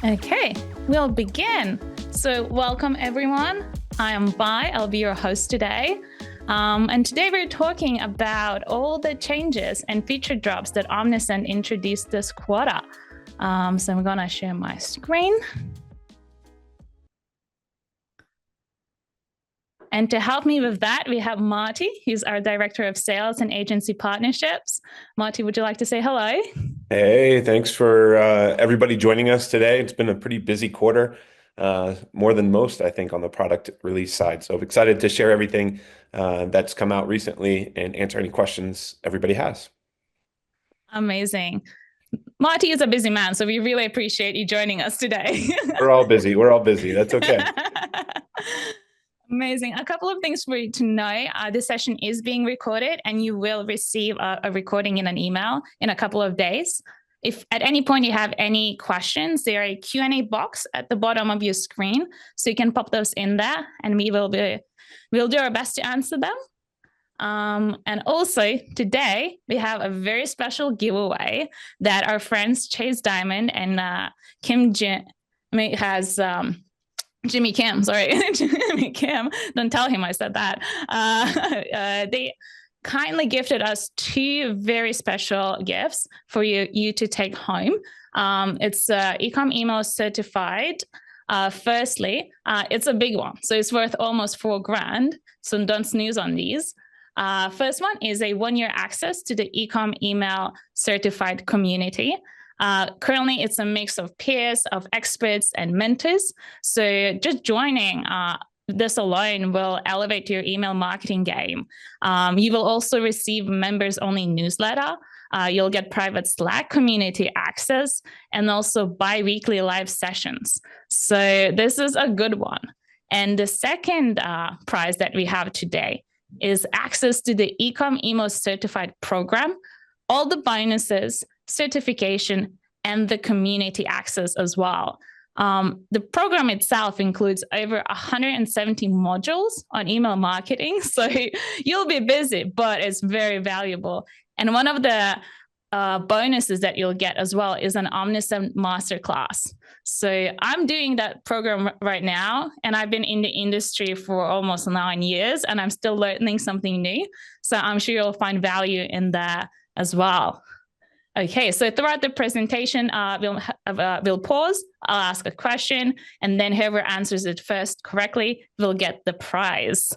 Okay, we'll begin. So welcome everyone. I am Bai, I'll be your host today. And today we're talking about all the changes and feature drops that Omnisend introduced this quarter. So I'm gonna share my screen. And to help me with that, we have Marty. He's our Director of Sales and Agency Partnerships. Marty, would you like to say hello? Hey, thanks for everybody joining us today. It's been a pretty busy quarter, more than most, I think, on the product release side. So I'm excited to share everything that's come out recently and answer any questions everybody has. Amazing. Marty is a busy man, so we really appreciate you joining us today. We're all busy. We're all busy. That's okay. Amazing. A couple of things for you to know. This session is being recorded and you will receive a recording in an email in a couple of days. If at any point you have any questions, there is a Q&A box at the bottom of your screen. So you can pop those in there and we'll do our best to answer them. And also today we have a very special giveaway that our friends Chase Diamond and Jimmy Kim, sorry, Jimmy Kim, don't tell him I said that. They kindly gifted us two very special gifts for you to take home. It's Ecom Email certified. Firstly, it's a big one, so it's worth almost $4,000. So don't snooze on these. First one is a 1-year access to the Ecom Email certified community. Currently, it's a mix of peers, of experts, and mentors. So just joining this alone will elevate your email marketing game. You will also receive members-only newsletter. You'll get private Slack community access and also bi-weekly live sessions. So this is a good one. And the second prize that we have today is access to the Ecom Email certified program, all the bonuses, certification, and the community access as well. The program itself includes over 170 modules on email marketing. So you'll be busy, but it's very valuable. And one of the bonuses that you'll get as well is an Omnisend masterclass. So I'm doing that program right now, and I've been in the industry for almost 9 years, and I'm still learning something new. So I'm sure you'll find value in that as well. Okay, so throughout the presentation, we'll pause, I'll ask a question, and then whoever answers it first correctly will get the prize.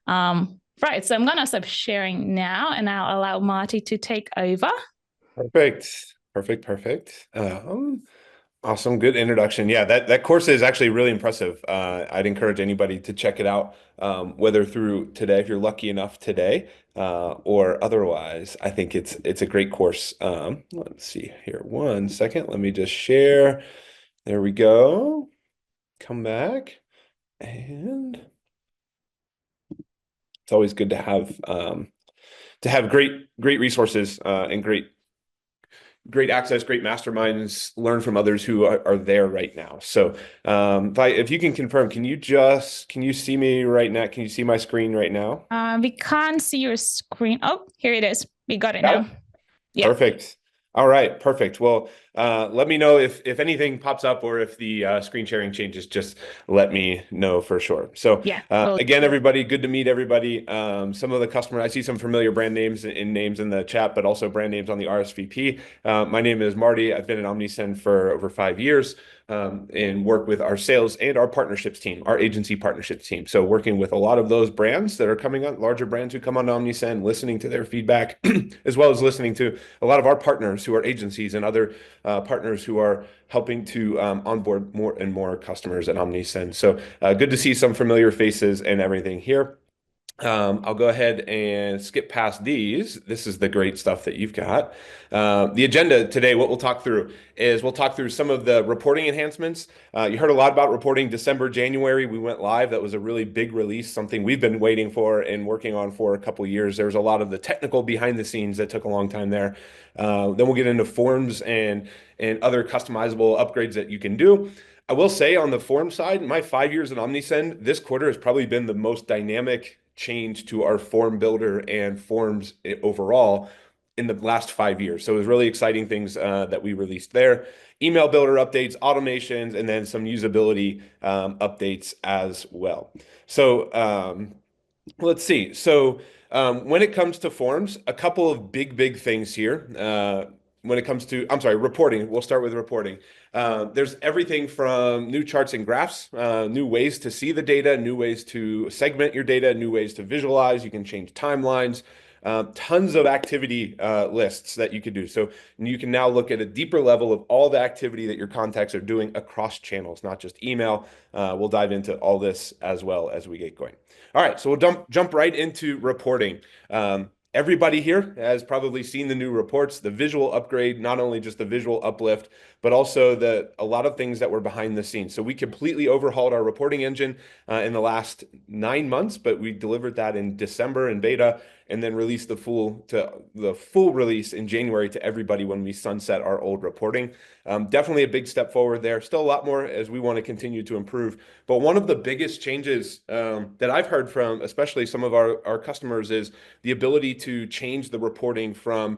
Right, so I'm gonna stop sharing now, and I'll allow Marty to take over. Perfect. Awesome. Good introduction. Yeah, that course is actually really impressive. I'd encourage anybody to check it out, whether through today, if you're lucky enough today, or otherwise. I think it's a great course. Let's see here. 1 second. Let me just share. There we go. Come back. And it's always good to have great resources and great access, great masterminds, learn from others who are there right now. So if you can confirm, can you see me right now? Can you see my screen right now? We can't see your screen. Oh, here it is. We got it now. Yeah. Perfect. All right, perfect. Well, let me know if anything pops up or if the screen sharing changes, just let me know for sure. So yeah, again, everybody, good to meet everybody. Some of the customers, I see some familiar brand names in the chat, but also brand names on the RSVP. My name is Marty. I've been at Omnisend for over 5 years. And work with our sales and our partnerships team, our agency partnerships team. So working with a lot of those brands that are coming on, larger brands who come on Omnisend, listening to their feedback, as well as listening to a lot of our partners who are agencies and other partners who are helping to onboard more and more customers at Omnisend. So good to see some familiar faces and everything here. I'll go ahead and skip past these. This is the great stuff that you've got. The agenda today, what we'll talk through some of the reporting enhancements. You heard a lot about reporting December, January. We went live. That was a really big release, something we've been waiting for and working on for a couple of years. There was a lot of the technical behind the scenes that took a long time there. Then we'll get into forms and other customizable upgrades that you can do. I will say on the form side, my 5 years at Omnisend, this quarter has probably been the most dynamic change to our form builder and forms overall in the last 5 years. So it was really exciting things that we released there. Email builder updates, automations, and then some usability updates as well. So let's see. So when it comes to forms, a couple of big things here. When it comes to, I'm sorry, reporting, we'll start with reporting. There's everything from new charts and graphs, new ways to see the data, new ways to segment your data, new ways to visualize. You can change timelines, tons of activity lists that you could do. So you can now look at a deeper level of all the activity that your contacts are doing across channels, not just email. We'll dive into all this as well as we get going. All right, so we'll jump right into reporting. Everybody here has probably seen the new reports, the visual upgrade, not only just the visual uplift, but also a lot of things that were behind the scenes. So we completely overhauled our reporting engine in the last 9 months, but we delivered that in December in beta, and then released the full release in January to everybody when we sunset our old reporting. Definitely a big step forward there. Still a lot more as we want to continue to improve. But one of the biggest changes that I've heard from, especially some of our customers, is the ability to change the reporting from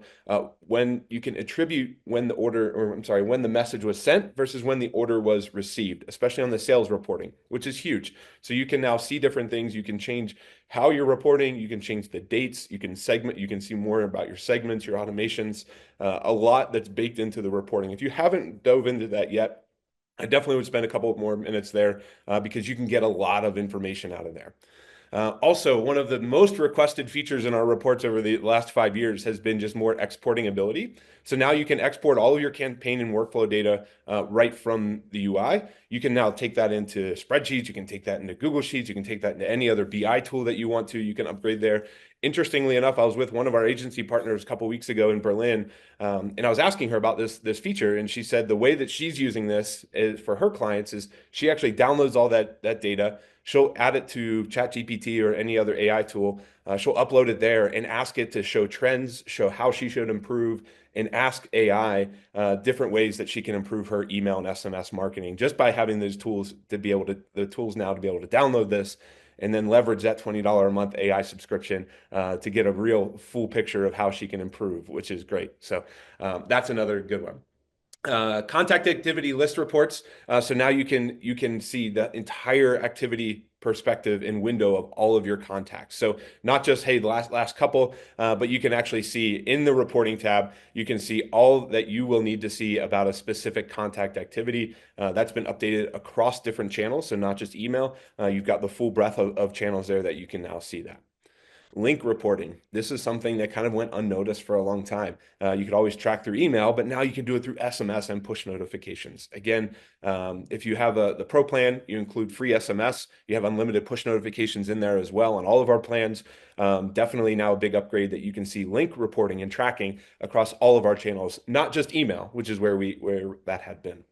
when you can attribute when when the message was sent versus when the order was received, especially on the sales reporting, which is huge. So you can now see different things. You can change how you're reporting. You can change the dates. You can segment. You can see more about your segments, your automations, a lot that's baked into the reporting. If you haven't dove into that yet, I definitely would spend a couple more minutes there because you can get a lot of information out of there. Also, one of the most requested features in our reports over the last 5 years has been just more exporting ability. So now you can export all of your campaign and workflow data right from the UI. You can now take that into spreadsheets. You can take that into Google Sheets. You can take that into any other BI tool that you want to. You can upgrade there. Interestingly enough, I was with one of our agency partners a couple of weeks ago in Berlin, and I was asking her about this feature, and she said the way that she's using this is for her clients is she actually downloads all that data. She'll add it to ChatGPT or any other AI tool. She'll upload it there and ask it to show trends, show how she should improve, and ask AI different ways that she can improve her email and SMS marketing just by having those tools to be able to, the tools now to be able to download this and then leverage that $20 a month AI subscription to get a real full picture of how she can improve, which is great. So that's another good one. Contact activity list reports. So now you can see the entire activity perspective and window of all of your contacts. So not just, hey, the last couple, but you can actually see in the reporting tab, you can see all that you will need to see about a specific contact activity. That's been updated across different channels. So not just email, you've got the full breadth of channels there that you can now see that. Link reporting. This is something that kind of went unnoticed for a long time. You could always track through email, but now you can do it through SMS and push notifications. Again, if you have the Pro plan, you include free SMS. You have unlimited push notifications in there as well on all of our plans. Definitely now a big upgrade that you can see link reporting and tracking across all of our channels, not just email, which is where that had been.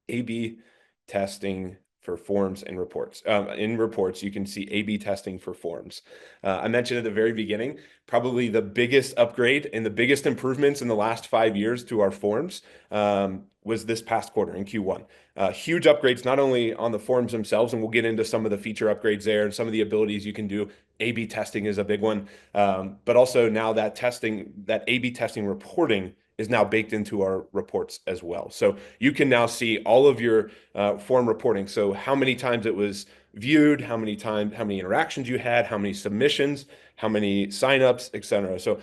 A/B testing for forms and reports. In reports, you can see A/B testing for forms. I mentioned at the very beginning, probably the biggest upgrade and the biggest improvements in the last 5 years to our forms was this past quarter in Q1. Huge upgrades, not only on the forms themselves, and we'll get into some of the feature upgrades there and some of the abilities you can do. A/B testing is a big one, but also now that A/B testing reporting is now baked into our reports as well. So you can now see all of your form reporting. So how many times it was viewed, how many interactions you had, how many submissions, how many signups, etc. So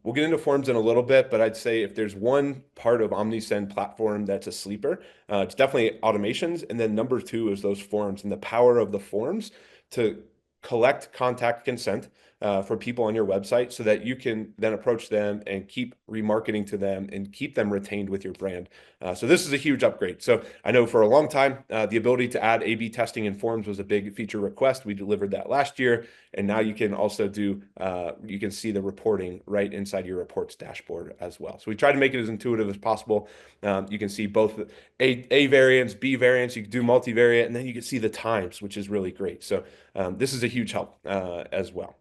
we'll get into forms in a little bit, but I'd say if there's one part of Omnisend platform that's a sleeper, it's definitely automations. And then number two is those forms and the power of the forms to collect contact consent for people on your website so that you can then approach them and keep remarketing to them and keep them retained with your brand. So this is a huge upgrade. So I know for a long time, the ability to add A/B testing in forms was a big feature request. We delivered that last year. And now you can also you can see the reporting right inside your reports dashboard as well. So we try to make it as intuitive as possible. You can see both A variants, B variants, you can do multivariate, and then you can see the times, which is really great. So this is a huge help as well.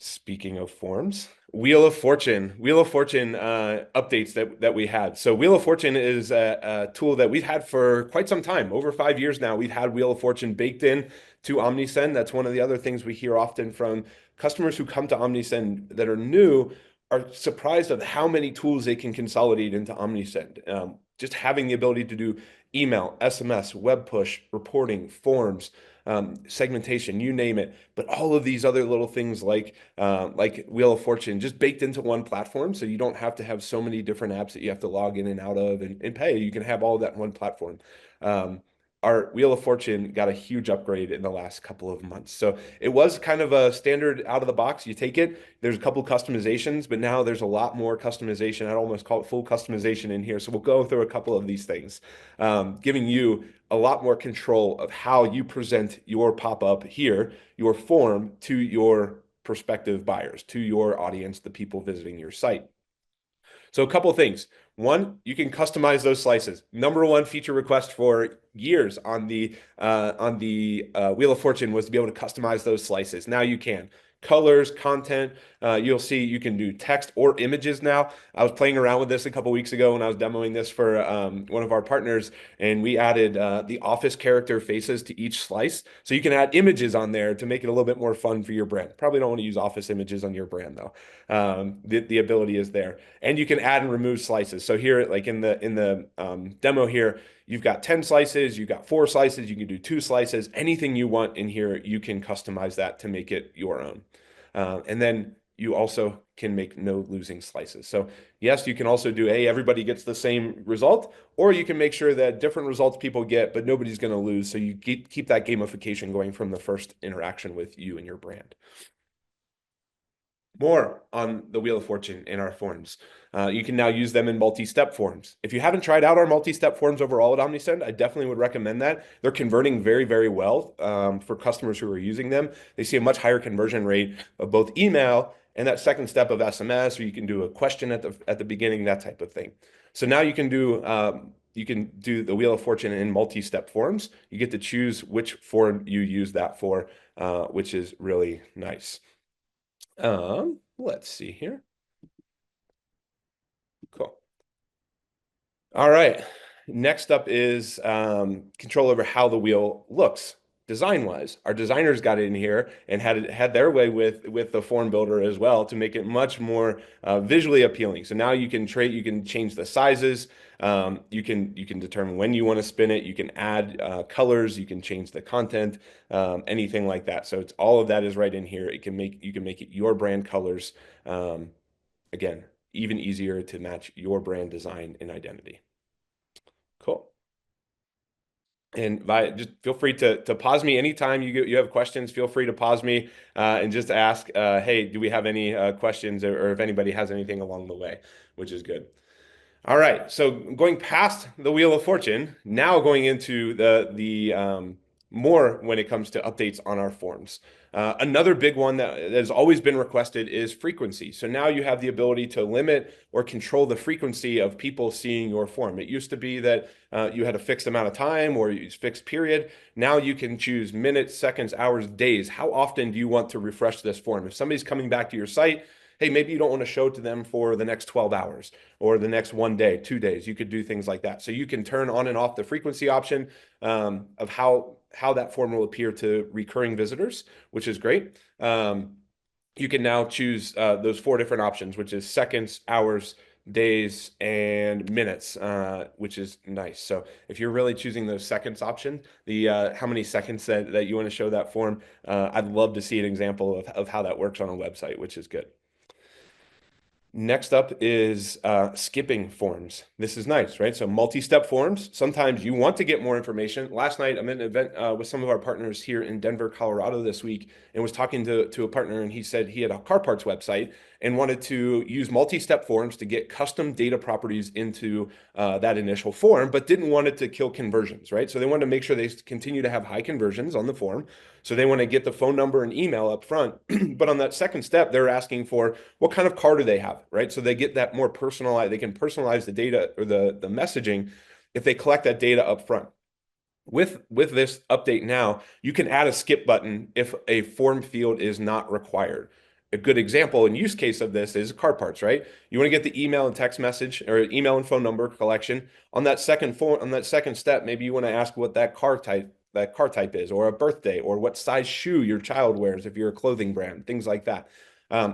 Speaking of forms, Wheel of Fortune updates that we had. So Wheel of Fortune is a tool that we've had for quite some time, over 5 years now. We've had Wheel of Fortune baked in to Omnisend. That's one of the other things we hear often from customers who come to Omnisend that are new, are surprised at how many tools they can consolidate into Omnisend. Just having the ability to do email, SMS, web push, reporting, forms, segmentation, you name it. But all of these other little things like Wheel of Fortune just baked into one platform, so you don't have to have so many different apps that you have to log in and out of and pay. You can have all of that in one platform. Our Wheel of Fortune got a huge upgrade in the last couple of months. So it was kind of a standard out of the box. You take it, there's a couple customizations, but now there's a lot more customization. I'd almost call it full customization in here. So we'll go through a couple of these things, giving you a lot more control of how you present your pop-up here, your form to your prospective buyers, to your audience, the people visiting your site. So a couple of things. One, you can customize those slices. Number one feature request for years on the Wheel of Fortune was to be able to customize those slices. Now you can. Colors, content, you'll see you can do text or images now. I was playing around with this a couple weeks ago when I was demoing this for one of our partners, and we added the office character faces to each slice. So you can add images on there to make it a little bit more fun for your brand. Probably don't want to use office images on your brand though. The ability is there. And you can add and remove slices. So here, like in the demo here, you've got 10 slices, you've got 4 slices, you can do 2 slices, anything you want in here, you can customize that to make it your own. And then you also can make no losing slices. So yes, you can also do everybody gets the same result, or you can make sure that different results people get, but nobody's going to lose. So you keep that gamification going from the first interaction with you and your brand. More on the Wheel of Fortune in our forms. You can now use them in multi-step forms. If you haven't tried out our multi-step forms overall at Omnisend, I definitely would recommend that. They're converting very, very well for customers who are using them. They see a much higher conversion rate of both email and that second step of SMS, or you can do a question at the beginning, that type of thing. So now you can do the Wheel of Fortune in multi-step forms. You get to choose which form you use that for, which is really nice. Let's see here. Cool. All right. Next up is control over how the wheel looks design-wise. Our designers got in here and had their way with the form builder as well to make it much more visually appealing. So now you can change the sizes. You can determine when you want to spin it. You can add colors. You can change the content, anything like that. So it's all of that is right in here. You can make it your brand colors. Again, even easier to match your brand design and identity. Cool. And just feel free to pause me anytime you have questions. Feel free to pause me and just ask, hey, do we have any questions, or if anybody has anything along the way, which is good. All right, so going past the Wheel of Fortune, now going into the more when it comes to updates on our forms. Another big one that has always been requested is frequency. So now you have the ability to limit or control the frequency of people seeing your form. It used to be that you had a fixed amount of time or a fixed period. Now you can choose minutes, seconds, hours, days. How often do you want to refresh this form? If somebody's coming back to your site, hey, maybe you don't want to show to them for the next 12 hours or the next 1 day, 2 days. You could do things like that. So you can turn on and off the frequency option of how that form will appear to recurring visitors, which is great. You can now choose those 4 different options, which is seconds, hours, days, and minutes, which is nice. So if you're really choosing those seconds option, the how many seconds that you want to show that form, I'd love to see an example of how that works on a website, which is good. Next up is skipping forms. This is nice, right? So multi-step forms. Sometimes you want to get more information. Last night, I'm at an event with some of our partners here in Denver, Colorado this week, and was talking to a partner, and he said he had a car parts website and wanted to use multi-step forms to get custom data properties into that initial form, but didn't want it to kill conversions, right? So they wanted to make sure they continue to have high conversions on the form. So they want to get the phone number and email up front. But on that second step, they're asking for what kind of car do they have, right? So they get that more personalized, they can personalize the data or the messaging if they collect that data up front. With this update now, you can add a skip button if a form field is not required. A good example and use case of this is car parts, right? You want to get the email and text message or email and phone number collection. On that second step, maybe you want to ask what that car type that car type is, or a birthday, or what size shoe your child wears if you're a clothing brand, things like that.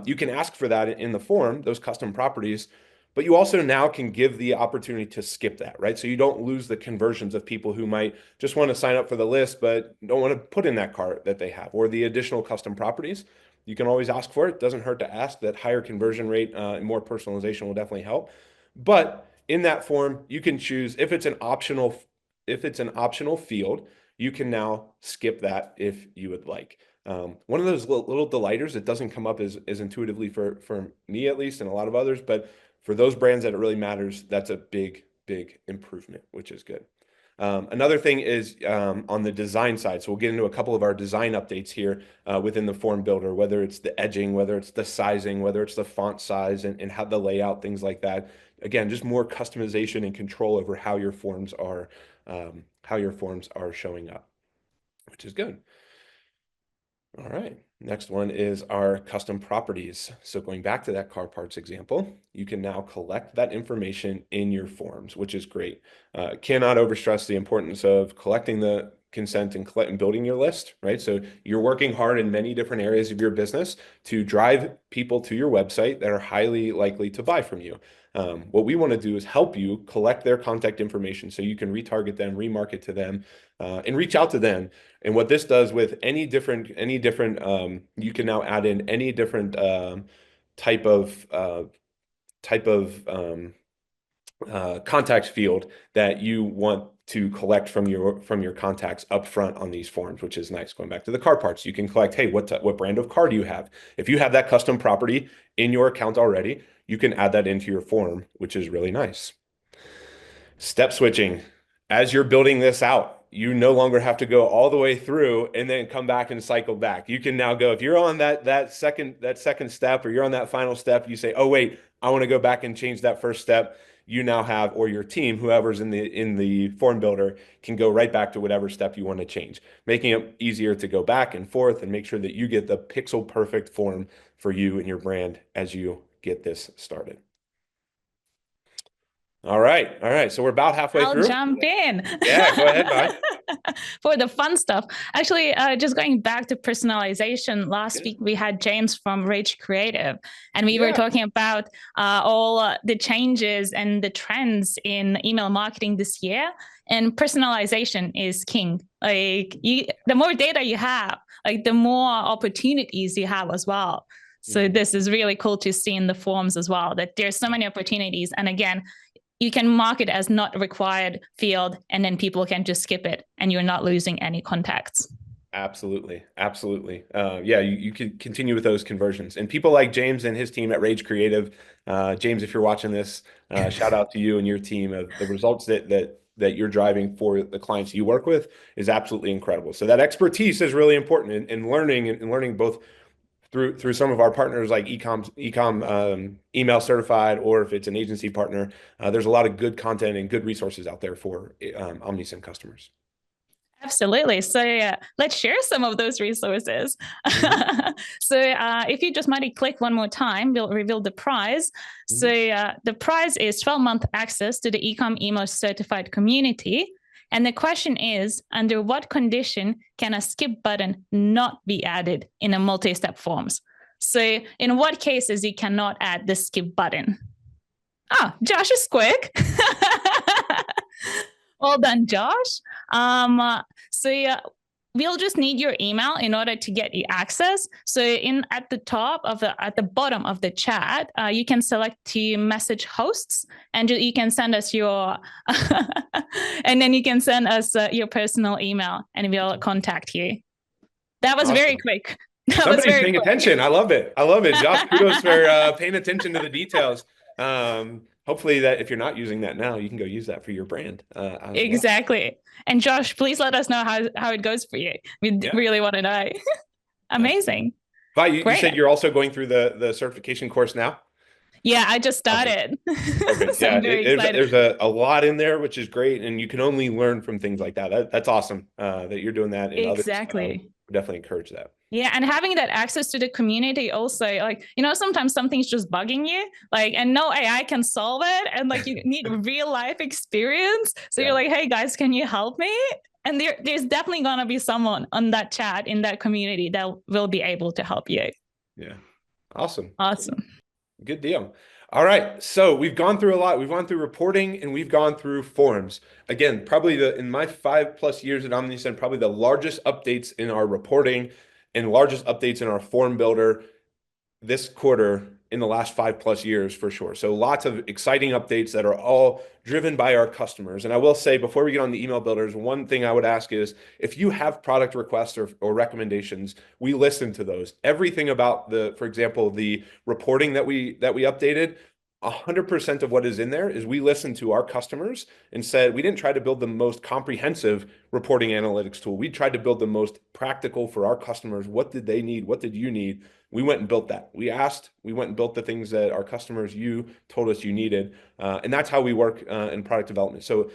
You can ask for that in the form, those custom properties, but you also now can give the opportunity to skip that, right? So you don't lose the conversions of people who might just want to sign up for the list, but don't want to put in that cart that they have, or the additional custom properties. You can always ask for it. It doesn't hurt to ask. That higher conversion rate and more personalization will definitely help. But in that form, you can choose if it's an optional field, you can now skip that if you would like. One of those little delighters that doesn't come up as intuitively for me, at least, and a lot of others, but for those brands that it really matters, that's a big improvement, which is good. Another thing is on the design side. So we'll get into a couple of our design updates here within the form builder, whether it's the edging, whether it's the sizing, whether it's the font size and how the layout, things like that. Again, just more customization and control over how your forms are showing up, which is good. All right. Next one is our custom properties. So going back to that car parts example, you can now collect that information in your forms, which is great. Cannot overstress the importance of collecting the consent and building your list, right? So you're working hard in many different areas of your business to drive people to your website that are highly likely to buy from you. What we want to do is help you collect their contact information so you can retarget them, remarket to them, and reach out to them. And what this does with any different, you can now add in any different type of contact field that you want to collect from your contacts up front on these forms, which is nice. Going back to the car parts, you can collect, hey, what brand of car do you have? If you have that custom property in your account already, you can add that into your form, which is really nice. Step switching. As you're building this out, you no longer have to go all the way through and then come back and cycle back. You can now go, if you're on that second step, or you're on that final step, you say, oh wait, I want to go back and change that first step. You now have, or your team, whoever's in the form builder, can go right back to whatever step you want to change, making it easier to go back and forth and make sure that you get the pixel perfect form for you and your brand as you get this started. All right. So we're about halfway through. I'll jump in. Yeah, go ahead, bye. For the fun stuff. Actually, just going back to personalization, last week we had James from Rage Creative, and we were talking about all the changes and the trends in email marketing this year. And personalization is king. Like the more data you have, like the more opportunities you have as well. So this is really cool to see in the forms as well, that there's so many opportunities. And again, you can mark it as not required field, and then people can just skip it and you're not losing any contacts. Absolutely. Yeah, you can continue with those conversions. And people like James and his team at Rage Creative, James, if you're watching this, shout out to you and your team. The results that you're driving for the clients you work with is absolutely incredible. So that expertise is really important in learning both through some of our partners like Ecom Email Certified, or if it's an agency partner, there's a lot of good content and good resources out there for Omnisend customers. Absolutely. So let's share some of those resources. So if you just might click one more time, we'll reveal the prize. So the prize is 12-month access to the Ecom Email Certified community. And the question is, under what condition can a skip button not be added in a multi-step forms? So in what cases you cannot add the skip button? Josh is quick. Well done, Josh. We'll just need your email in order to get you access. So at the bottom of the chat, you can select to message hosts, and you can send us your, and then you can send us your personal email, and we'll contact you. That was very quick. Somebody's paying attention. I love it. Josh, kudos for paying attention to the details. Hopefully that if you're not using that now, you can go use that for your brand. Exactly. Well. And Josh, please let us know how it goes for you. We really want to know. Amazing. Vi, you said you're also going through the certification course now? Yeah, I just Awesome. started. Perfect. So Yeah, I'm very excited. there's a lot in there, which is great, and you can only learn from things like that. That's awesome that you're doing that, and others Exactly. definitely encourage that. Yeah, and having that access to the community also, like, sometimes something's just bugging you, like, and no AI can solve it, and like you need real life experience. So Yeah, you're like, hey guys, can you help me? And there's definitely gonna be someone on that chat in that community that will be able to help you. yeah, awesome. Awesome. Good deal. All right. So we've gone through a lot. We've gone through reporting and we've gone through forums. Again, probably in my 5+ years at Omnisend, probably the largest updates in our reporting and largest updates in our form builder this quarter in the last 5+ years for sure. So lots of exciting updates that are all driven by our customers. And I will say before we get on the email builders, one thing I would ask is if you have product requests or recommendations, we listen to those. Everything about for example, the reporting that we updated, 100% of what is in there is we listened to our customers and said we didn't try to build the most comprehensive reporting analytics tool. We tried to build the most practical for our customers. What did they need? What did you need? We went and built that. We asked, we went and built the things that our customers, you told us you needed. And that's how we work in product development. So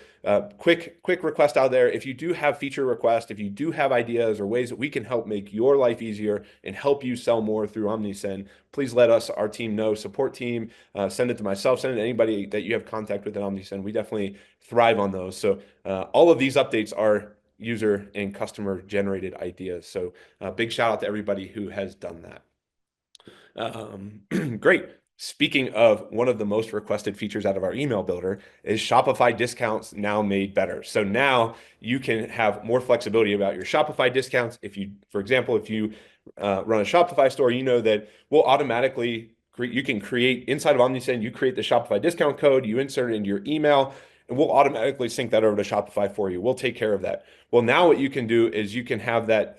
quick request out there. If you do have feature requests, if you do have ideas or ways that we can help make your life easier and help you sell more through Omnisend, please let us, our team know, support team, send it to myself, send it to anybody that you have contact with at Omnisend. We definitely thrive on those. So all of these updates are user and customer generated ideas. So big shout out to everybody who has done that. Great. Speaking of one of the most requested features out of our email builder is Shopify discounts now made better. So now you can have more flexibility about your Shopify discounts. If you, for example, if you run a Shopify store, you know that we'll automatically you can create inside of Omnisend, you create the Shopify discount code, you insert it into your email, and we'll automatically sync that over to Shopify for you. We'll take care of that. Well, now what you can do is you can have that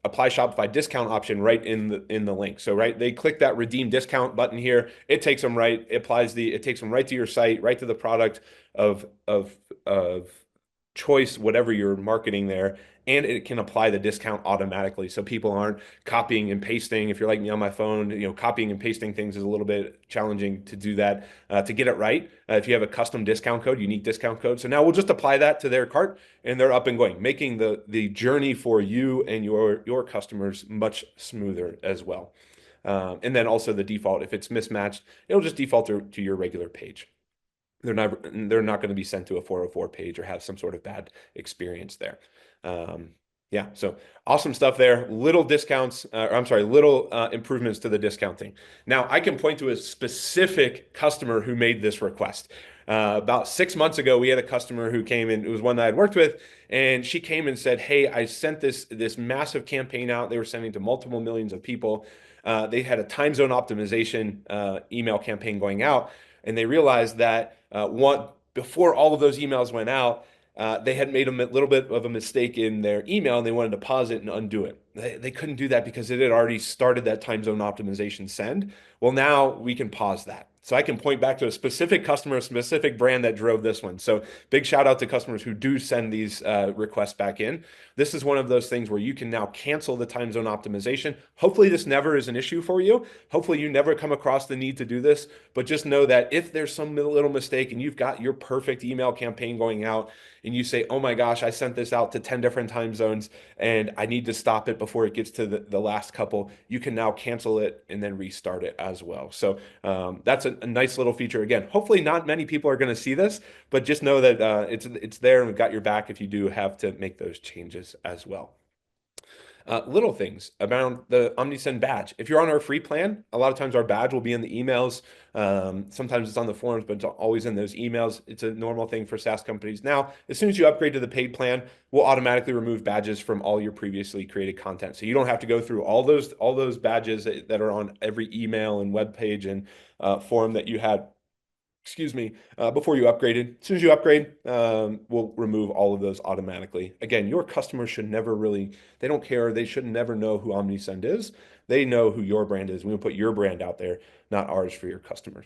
apply Shopify discount option right in the link. So right, they click that redeem discount button here. It takes them right. It takes them right to your site, right to the product of choice, whatever you're marketing there, and it can apply the discount automatically. So people aren't copying and pasting. If you're like me on my phone, copying and pasting things is a little bit challenging to do that to get it right. If you have a custom discount code, unique discount code. So now we'll just apply that to their cart and they're up and going, making the journey for you and your customers much smoother as well. And then also the default, if it's mismatched, it'll just default to your regular page. They're not going to be sent to a 404 page or have some sort of bad experience there. Yeah, so awesome stuff there. Little discounts, little improvements to the discounting. Now, I can point to a specific customer who made this request. About 6 months ago, we had a customer who came in. It was one that I'd worked with, and she came and said, "Hey, I sent this massive campaign out. They were sending to multiple millions of people. They had a time zone optimization email campaign going out, and they realized that before all of those emails went out, they had made a little bit of a mistake in their email and they wanted to pause it and undo it. They couldn't do that because it had already started that time zone optimization send. Well, now we can pause that. So I can point back to a specific customer, a specific brand that drove this one. So big shout out to customers who do send these requests back in. This is one of those things where you can now cancel the time zone optimization. Hopefully this never is an issue for you. Hopefully you never come across the need to do this, but just know that if there's some little mistake and you've got your perfect email campaign going out and you say, oh my gosh, I sent this out to 10 different time zones and I need to stop it before it gets to the last couple, you can now cancel it and then restart it as well. So that's a nice little feature. Again, hopefully not many people are going to see this, but just know that it's there and we've got your back if you do have to make those changes as well. Little things about the Omnisend badge. If you're on our free plan, a lot of times our badge will be in the emails. Sometimes it's on the forums, but it's always in those emails. It's a normal thing for SaaS companies. Now, as soon as you upgrade to the paid plan, we'll automatically remove badges from all your previously created content. So you don't have to go through all those badges that are on every email and web page and forum that you had before you upgraded. As soon as you upgrade, we'll remove all of those automatically. Again, your customers should never they don't care. They should never know who Omnisend is. They know who your brand is. We'll put your brand out there, not ours for your customers.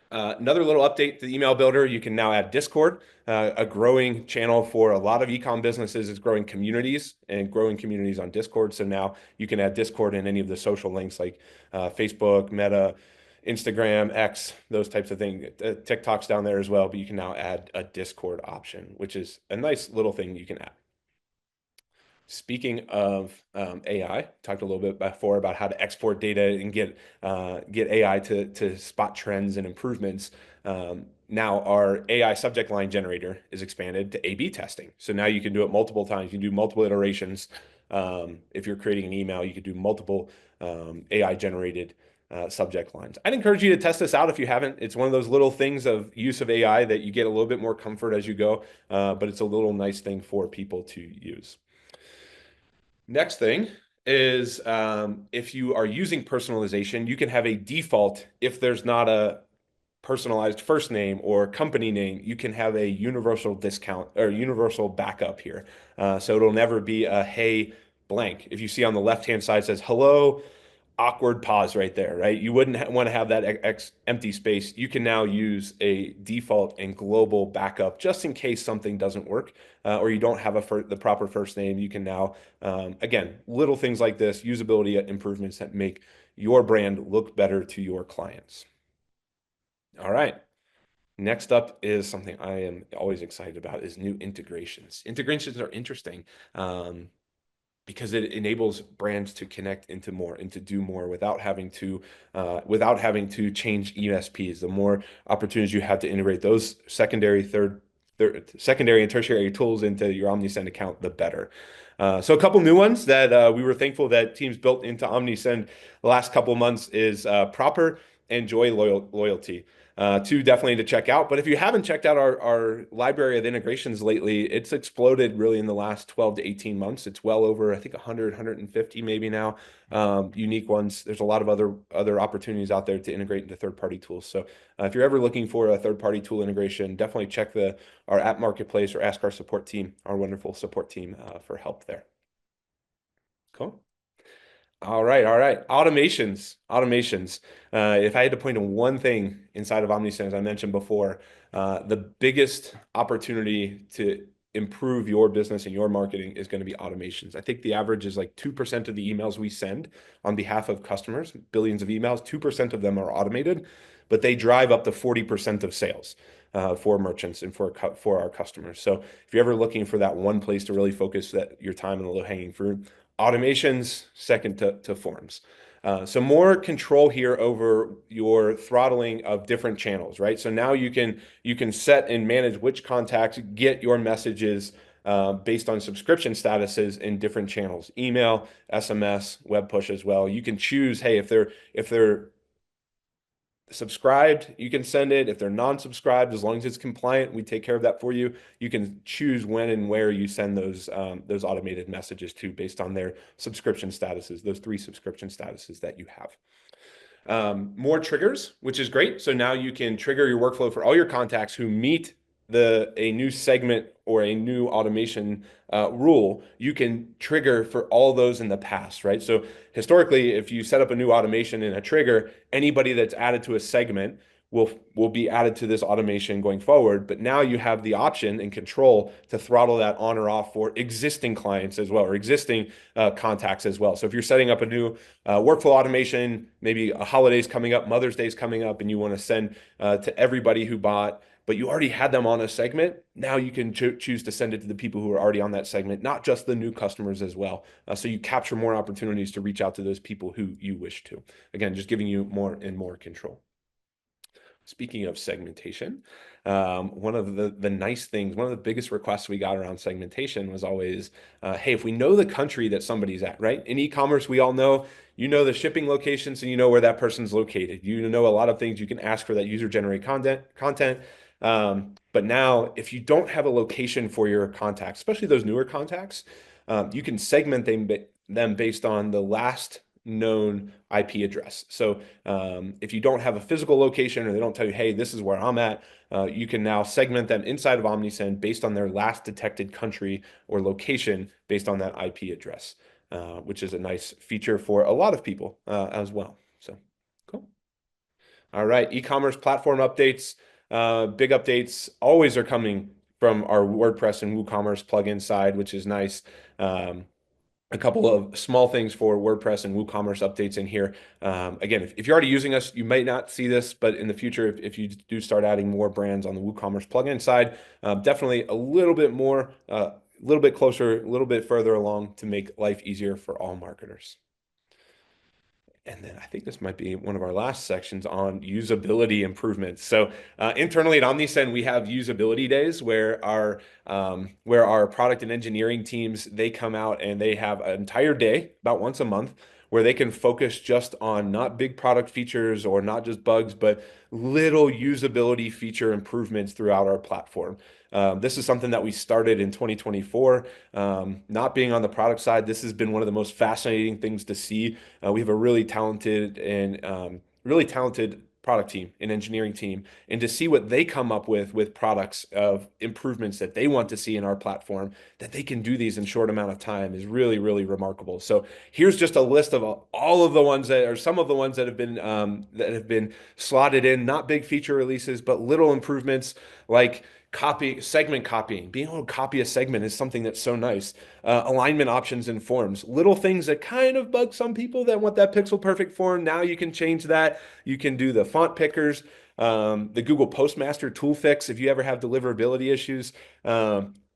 Another little update to the email builder, you can now add Discord, a growing channel for a lot of e-com businesses is growing communities on Discord. So now you can add Discord in any of the social links like Facebook, Meta, Instagram, X, those types of things. TikTok's down there as well, but you can now add a Discord option, which is a nice little thing you can add. Speaking of AI, talked a little bit before about how to export data and get AI to spot trends and improvements. Now our AI subject line generator is expanded to A/B testing. So now you can do it multiple times. You can do multiple iterations. If you're creating an email, you could do multiple AI generated subject lines. I'd encourage you to test this out if you haven't. It's one of those little things of use of AI that you get a little bit more comfort as you go, but it's a little nice thing for people to use. Next thing is if you are using personalization, you can have a default if there's not a personalized first name or company name, you can have a universal discount or universal backup here. So it'll never be a hey blank. If you see on the left-hand side says hello, awkward pause right there, right? You wouldn't want to have that empty space. You can now use a default and global backup just in case something doesn't work or you don't have the proper first name. You can now, again, little things like this, usability improvements that make your brand look better to your clients. All right. Next up is something I am always excited about is new integrations. Integrations are interesting. Because it enables brands to connect into more and to do more without having to change ESPs. The more opportunities you have to integrate those secondary and tertiary tools into your Omnisend account, the better. So a couple new ones that we were thankful that teams built into Omnisend the last couple months is Proper and Joy Loyalty. Two definitely to check out. But if you haven't checked out our library of integrations lately, it's exploded really in the last 12 to 18 months. It's well over, I think, 100, 150 maybe now, unique ones. There's a lot of other opportunities out there to integrate into third-party tools. So if you're ever looking for a third-party tool integration, definitely check our app marketplace or ask our support team, our wonderful support team, for help there. Cool. All right. Automations. If I had to point to one thing inside of Omnisend, as I mentioned before, the biggest opportunity to improve your business and your marketing is going to be automations. I think the average is like 2% of the emails we send on behalf of customers, billions of emails, 2% of them are automated, but they drive up to 40% of sales for merchants and for our customers. So if you're ever looking for that one place to really focus your time on the low-hanging fruit, automations second to forms. So more control here over your throttling of different channels, right? So now you can set and manage which contacts get your messages based on subscription statuses in different channels, email, SMS, web push as well. You can choose, hey, if they're subscribed, you can send it. If they're non-subscribed, as long as it's compliant, we take care of that for you. You can choose when and where you send those automated messages to based on their subscription statuses, those 3 subscription statuses that you have. More triggers, which is great. So now you can trigger your workflow for all your contacts who meet a new segment or a new automation rule. You can trigger for all those in the past, right? So historically, if you set up a new automation in a trigger, anybody that's added to a segment will be added to this automation going forward. But now you have the option and control to throttle that on or off for existing clients as well, or existing contacts as well. So if you're setting up a new workflow automation, maybe a holiday's coming up, Mother's Day's coming up, and you want to send to everybody who bought, but you already had them on a segment, now you can choose to send it to the people who are already on that segment, not just the new customers as well. So you capture more opportunities to reach out to those people who you wish to. Again, just giving you more and more control. Speaking of segmentation, one of the nice things, one of the biggest requests we got around segmentation was always, hey, if we know the country that somebody's at, right? In e-commerce, we all know, you know the shipping locations and you know where that person's located. You know a lot of things you can ask for that user-generated content. But now, if you don't have a location for your contacts, especially those newer contacts, you can segment them based on the last known IP address. So if you don't have a physical location or they don't tell you, hey, this is where I'm at, you can now segment them inside of Omnisend based on their last detected country or location based on that IP address, which is a nice feature for a lot of people as well. So cool. All right, e-commerce platform updates. Big updates always are coming from our WordPress and WooCommerce plugin side, which is nice. a couple of small things for WordPress and WooCommerce updates in here. Again, if you're already using us, you might not see this, but in the future, if you do start adding more brands on the WooCommerce plugin side, definitely a little bit more, a little bit closer, a little bit further along to make life easier for all marketers. And then I think this might be one of our last sections on usability improvements. So internally at Omnisend, we have usability days where our product and engineering teams, they come out and they have an entire day, about once a month, where they can focus just on not big product features or not just bugs, but little usability feature improvements throughout our platform. This is something that we started in 2024. Not being on the product side, this has been one of the most fascinating things to see. We have a really talented and really talented product team and engineering team, and to see what they come up with products of improvements that they want to see in our platform, that they can do these in short amount of time is really, really remarkable. So here's just a list of all of the ones that are some of the ones that have been slotted in, not big feature releases, but little improvements like segment copying. Being able to copy a segment is something that's so nice. Alignment options in forms, little things that kind of bug some people that want that pixel perfect form. Now you can change that. You can do the font pickers, the Google Postmaster tool fix. If you ever have deliverability issues,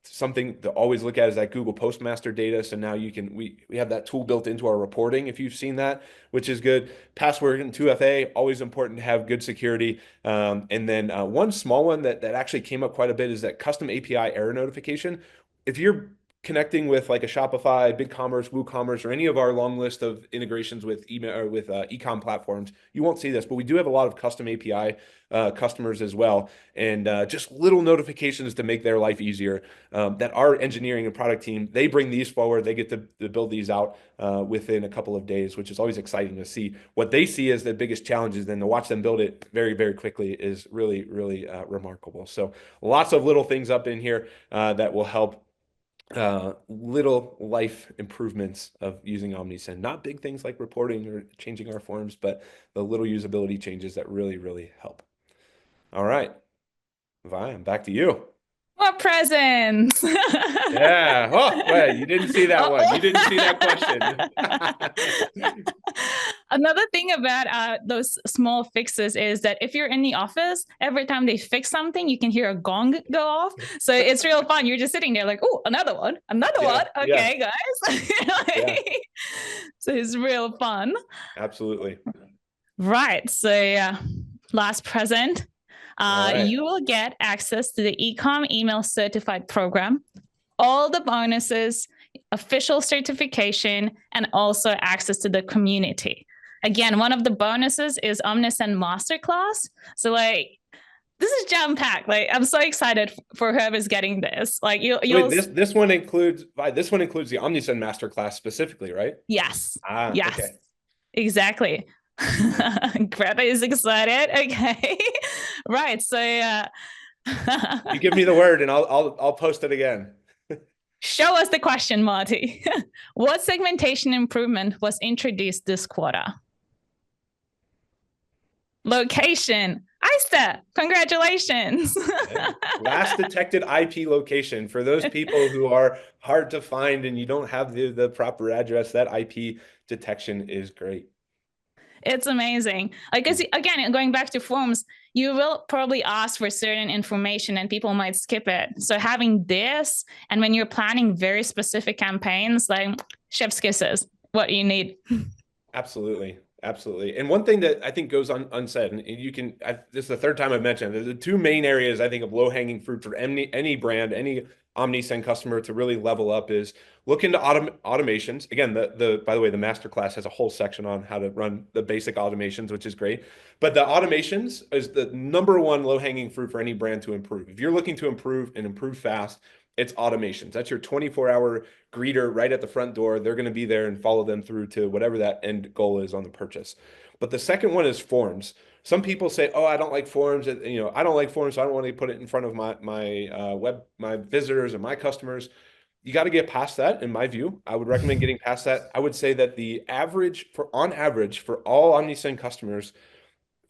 something to always look at is that Google Postmaster data. So now we have that tool built into our reporting, if you've seen that, which is good. Password and 2FA, always important to have good security. And then one small one that actually came up quite a bit is that custom API error notification. If you're connecting with like a Shopify, BigCommerce, WooCommerce, or any of our long list of integrations with email or with e-com platforms, you won't see this, but we do have a lot of custom API customers as well, and just little notifications to make their life easier. That our engineering and product team, they bring these forward, they get to build these out within a couple of days, which is always exciting to see. What they see as the biggest challenges, then to watch them build it very, very quickly is really, really remarkable. So lots of little things up in here that will help little life improvements of using Omnisend. Not big things like reporting or changing our forms, but the little usability changes that really, really help. All right, Vi, I'm back to you. What presents? Yeah. Oh, wait, you didn't see that one. You didn't see that question. Another thing about those small fixes is that if you're in the office, every time they fix something, you can hear a gong go off. So it's real fun. You're just sitting there like, oh, another one. Okay, guys. Yeah, So it's real fun. absolutely. Right. So last present. All right. You will get access to the Ecom Email Certified Program, all the bonuses, official certification, and also access to the community. Again, one of the bonuses is Omnisend Masterclass. So this is jam packed. I'm so excited for whoever's getting this. You'll Wait, this one includes the Omnisend Masterclass specifically, right? Yes. Okay. Yes. Exactly. Greta is excited. Okay. Right. So You give me the word and I'll post it again. show us the question, Marty. What segmentation improvement was introduced this quarter? Location. ISTA. Congratulations. Last detected IP location. For those people who are hard to find and you don't have the proper address, that IP detection is great. It's amazing. Again, going back to forms, you will probably ask for certain information and people might skip it. So having this, and when you're planning very specific campaigns, like chef's kisses, what you need. Absolutely. Absolutely. And one thing that I think goes unsaid, and this is the third time I've mentioned, the two main areas I think of low-hanging fruit for any brand, any Omnisend customer to really level up is look into automations. Again, by the way, the masterclass has a whole section on how to run the basic automations, which is great. But the automations is the number one low-hanging fruit for any brand to improve. If you're looking to improve and improve fast, it's automations. That's your 24-hour greeter right at the front door. They're going to be there and follow them through to whatever that end goal is on the purchase. But the second one is forms. Some people say, "Oh, I don't like forms. I don't like forms, so I don't want to put it in front of my visitors and my customers." You got to get past that, in my view. I would recommend getting past that. I would say that on average, for all Omnisend customers,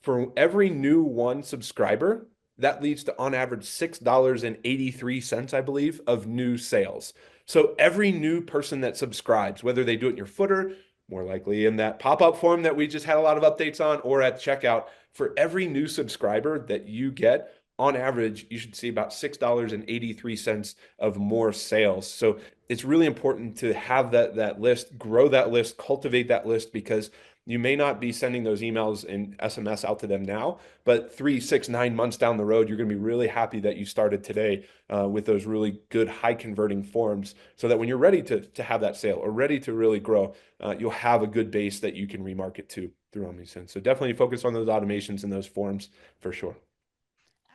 for every new one subscriber, that leads to on average $6.83, I believe, of new sales. So every new person that subscribes, whether they do it in your footer, more likely in that pop-up form that we just had a lot of updates on, or at checkout, for every new subscriber that you get, on average, you should see about $6.83 of more sales. So it's really important to have that list, grow that list, cultivate that list, because you may not be sending those emails and SMS out to them now, but 3, 6, 9 months down the road, you're going to be really happy that you started today with those really good high converting forms, so that when you're ready to have that sale or ready to really grow, you'll have a good base that you can remarket to through Omnisend. So definitely focus on those automations and those forms for sure.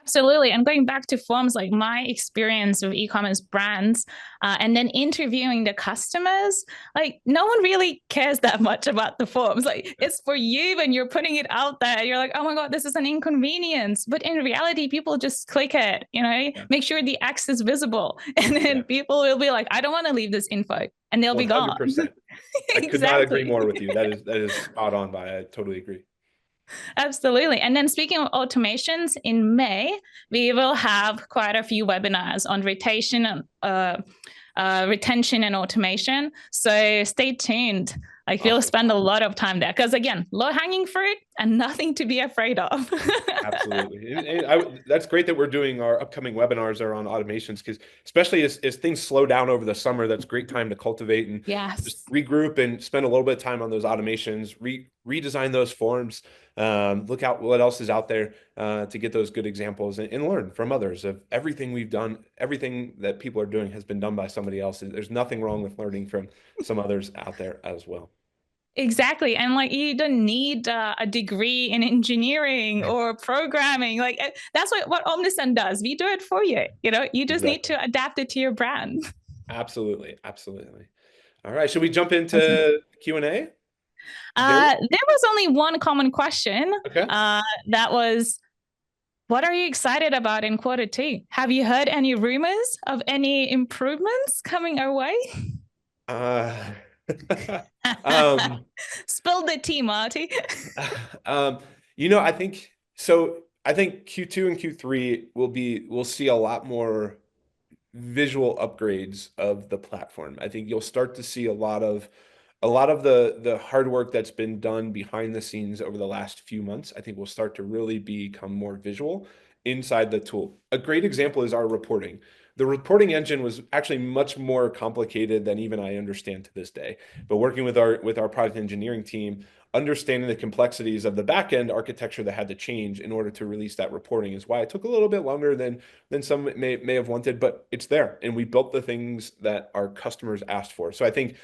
Absolutely. And going back to forms, like my experience with e-commerce brands, and then interviewing the customers, like no one really cares that much about the forms. Like it's for you when you're putting it out there. You're like, oh my God, this is an inconvenience. But in reality, people just click it, Yeah. make sure the X is visible. And then Yeah. people will be like, I don't want to leave this info. And they'll be gone. 100%. I could not agree Exactly. more with you. That is spot on, by. I totally agree. Absolutely. And then speaking of automations, in May, we will have quite a few webinars on retention and automation. So stay tuned. Like we'll Awesome. spend a lot of time there because, again, low hanging fruit and nothing to be afraid of. Absolutely. That's great that we're doing our upcoming webinars are on automations, because especially as things slow down over the summer, that's a great time to cultivate and just Yes. regroup and spend a little bit of time on those automations, redesign those forms, look out what else is out there to get those good examples, and learn from others of everything we've done. Everything that people are doing has been done by somebody else. There's nothing wrong with learning from some others out there as well. Exactly. And like you don't need a degree in engineering or programming. Like that's what Omnisend does. We do it for you. You just need Exactly. to adapt it to your brand. Absolutely. Absolutely. All right. Should we jump Awesome. into Q&A? There. There was only one common question. Okay. That was, what are you excited about in Q2? Have you heard any rumors of any improvements coming our way? Uh, um, Spill the tea, Marty. um, I think so. I think Q2 and Q3 we'll see a lot more visual upgrades of the platform. I think you'll start to see a lot of the hard work that's been done behind the scenes over the last few months. I think will start to really become more visual inside the tool. A great example is our reporting. The reporting engine was actually much more complicated than even I understand to this day. But working with our product engineering team, understanding the complexities of the backend architecture that had to change in order to release that reporting is why it took a little bit longer than some may have wanted, but it's there. And we built the things that our customers asked for. So I think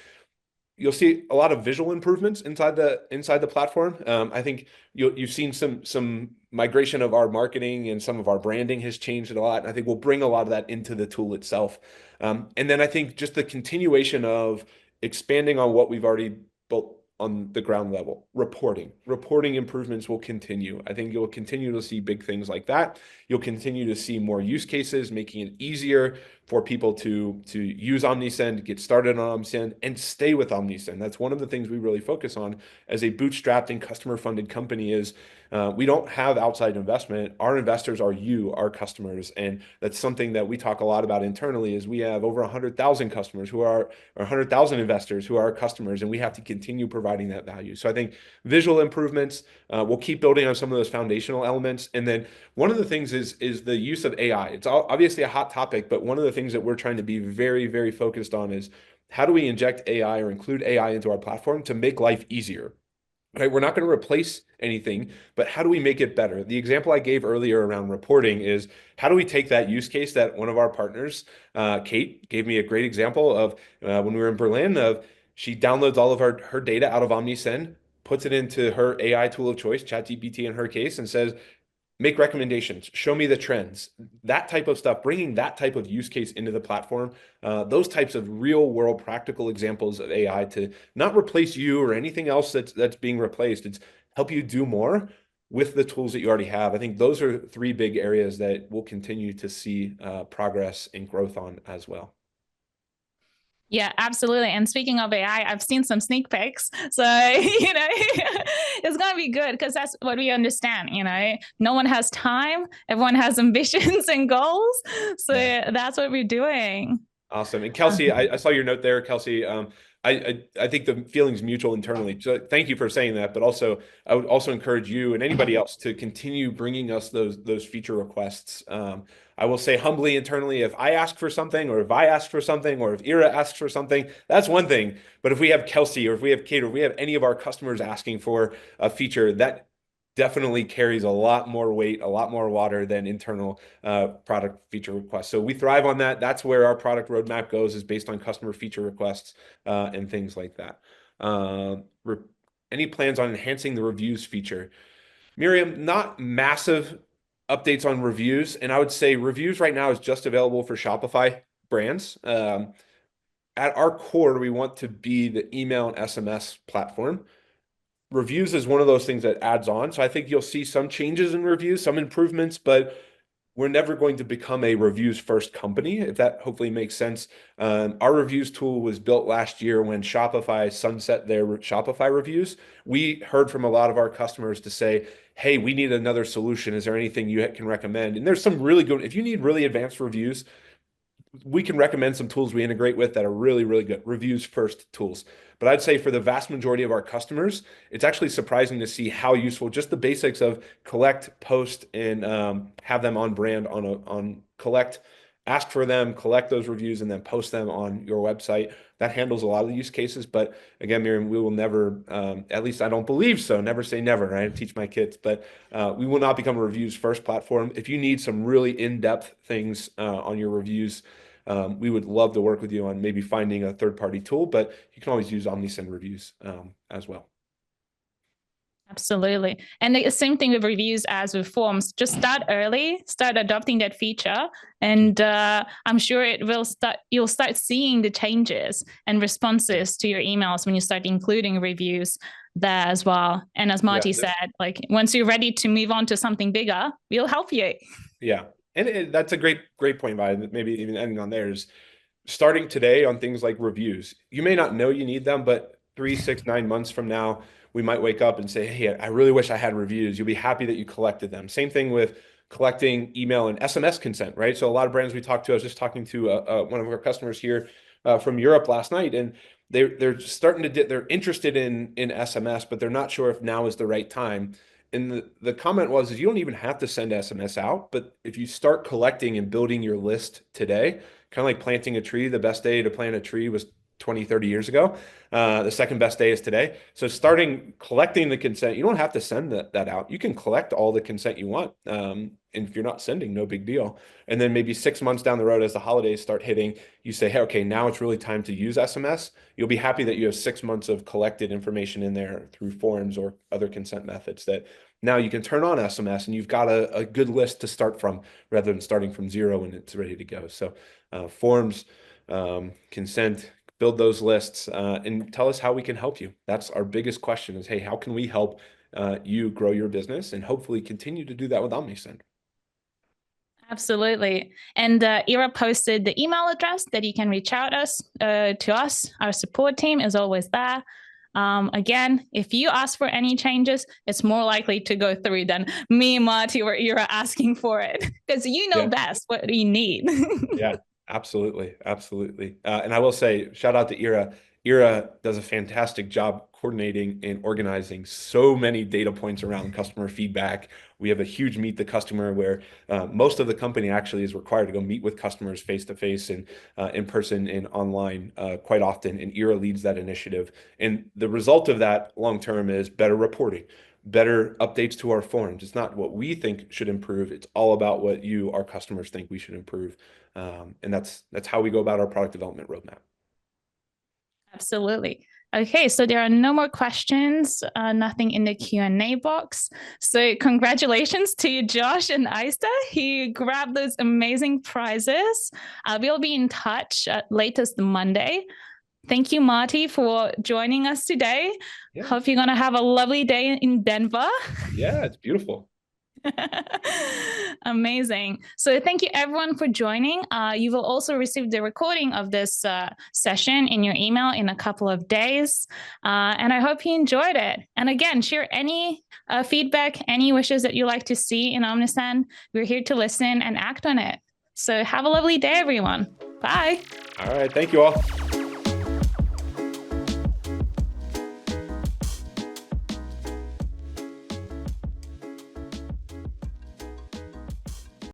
you'll see a lot of visual improvements inside the platform. I think you've seen some migration of our marketing, and some of our branding has changed a lot. And I think we'll bring a lot of that into the tool itself. And then I think just the continuation of expanding on what we've already built on the ground level. Reporting improvements will continue. I think you'll continue to see big things like that. You'll continue to see more use cases, making it easier for people to use Omnisend, get started on Omnisend, and stay with Omnisend. That's one of the things we really focus on as a bootstrapped and customer-funded company is we don't have outside investment. Our investors are you, our customers, and that's something that we talk a lot about internally is we have over 100,000 customers or 100,000 investors who are our customers, and we have to continue providing that value. So I think visual improvements, we'll keep building on some of those foundational elements. And then one of the things is the use of AI. It's obviously a hot topic, but one of the things that we're trying to be very, very focused on is how do we inject AI or include AI into our platform to make life easier? Right? We're not going to replace anything, but how do we make it better? The example I gave earlier around reporting is how do we take that use case that one of our partners, Kate, gave me a great example of when we were in Berlin of she downloads all of her data out of Omnisend, puts it into her AI tool of choice, ChatGPT in her case, and says, make recommendations, show me the trends, that type of stuff, bringing that type of use case into the platform, those types of real world practical examples of AI to not replace you or anything else that's being replaced. It's help you do more with the tools that you already have. I think those are three big areas that we'll continue to see progress and growth on as well. Yeah, absolutely. And speaking of AI, I've seen some sneak peeks. So, it's going to be good because that's what we understand. No one has time. Everyone has ambitions and goals. So Yeah. that's what we're doing. Awesome. And Kelsey, I saw your note there, Kelsey. I think the feeling's mutual internally. So thank you for saying that. But also, I would also encourage you and anybody else to continue bringing us those feature requests. I will say humbly internally, if I ask for something, or if I ask for something, or if Ira asks for something, that's one thing. But if we have Kelsey, or if we have Kate, or if we have any of our customers asking for a feature, that definitely carries a lot more weight, a lot more water than internal product feature requests. So we thrive on that. That's where our product roadmap goes, is based on customer feature requests and things like that. Any plans on enhancing the reviews feature? Miriam, not massive updates on reviews. And I would say reviews right now is just available for Shopify brands. At our core, we want to be the email and SMS platform. Reviews is one of those things that adds on. So I think you'll see some changes in reviews, some improvements, but we're never going to become a reviews first company, if that hopefully makes sense. Our reviews tool was built last year when Shopify sunset their Shopify reviews. We heard from a lot of our customers to say, hey, we need another solution. Is there anything you can recommend? And there's some really good, if you need really advanced reviews, we can recommend some tools we integrate with that are really, really good reviews first tools. But I'd say for the vast majority of our customers, it's actually surprising to see how useful just the basics of collect, post, and have them on brand on collect, ask for them, collect those reviews, and then post them on your website. That handles a lot of the use cases. But again, Miriam, we will never, at least I don't believe so, never say never, right? I teach my kids, but we will not become a reviews first platform. If you need some really in-depth things on your reviews, we would love to work with you on maybe finding a third-party tool, but you can always use Omnisend reviews as well. Absolutely. And the same thing with reviews as with forms. Just start early, start adopting that feature, and I'm sure you'll start seeing the changes and responses to your emails when you start including reviews there as well. And as Marty said, like once you're ready to move on to something bigger, we'll help you. Yeah. And that's a great point, by maybe even ending on there is starting today on things like reviews. You may not know you need them, but 3, 6, 9 months from now, we might wake up and say, hey, I really wish I had reviews. You'll be happy that you collected them. Same thing with collecting email and SMS consent, right? So a lot of brands we talked to, I was just talking to one of our customers here from Europe last night, and they're starting to they're interested in SMS, but they're not sure if now is the right time. And the comment was, is you don't even have to send SMS out, but if you start collecting and building your list today, kind of like planting a tree, the best day to plant a tree was 20, 30 years ago. The second best day is today. So starting collecting the consent, you don't have to send that out. You can collect all the consent you want. And if you're not sending, no big deal. And then maybe 6 months down the road, as the holidays start hitting, you say, hey, okay, now it's really time to use SMS. You'll be happy that you have 6 months of collected information in there through forms or other consent methods that now you can turn on SMS, and you've got a good list to start from rather than starting from zero when it's ready to go. So forms, consent, build those lists, and tell us how we can help you. That's our biggest question is, hey, how can we help you grow your business and hopefully continue to do that with Omnisend? Absolutely. And Ira posted the email address that you can reach out to us. Our support team is always there. Again, if you ask for any changes, it's more likely to go through than me, Marty, or Ira asking for it, because you know best what you need. Yeah, absolutely. Absolutely. And I will say, shout out to Ira. Ira does a fantastic job coordinating and organizing so many data points around customer feedback. We have a huge meet the customer where most of the company actually is required to go meet with customers face to face and in person and online quite often. And Ira leads that initiative. And the result of that long term is better reporting, better updates to our forums. It's not what we think should improve. It's all about what you, our customers, think we should improve. And that's how we go about our product development roadmap. Absolutely. Okay, so there are no more questions, nothing in the Q&A box. So congratulations to Josh and Isa, who grabbed those amazing prizes. We'll be in touch at latest Monday. Thank you, Marty, for joining us today. Yeah. Hope you're going to have a lovely day in Denver. Yeah, it's beautiful. Amazing. So thank you everyone for joining. You will also receive the recording of this session in your email in a couple of days. And I hope you enjoyed it. And again, share any feedback, any wishes that you like to see in Omnisend. We're here to listen and act on it. So have a lovely day, everyone. Bye. All right. Thank you all.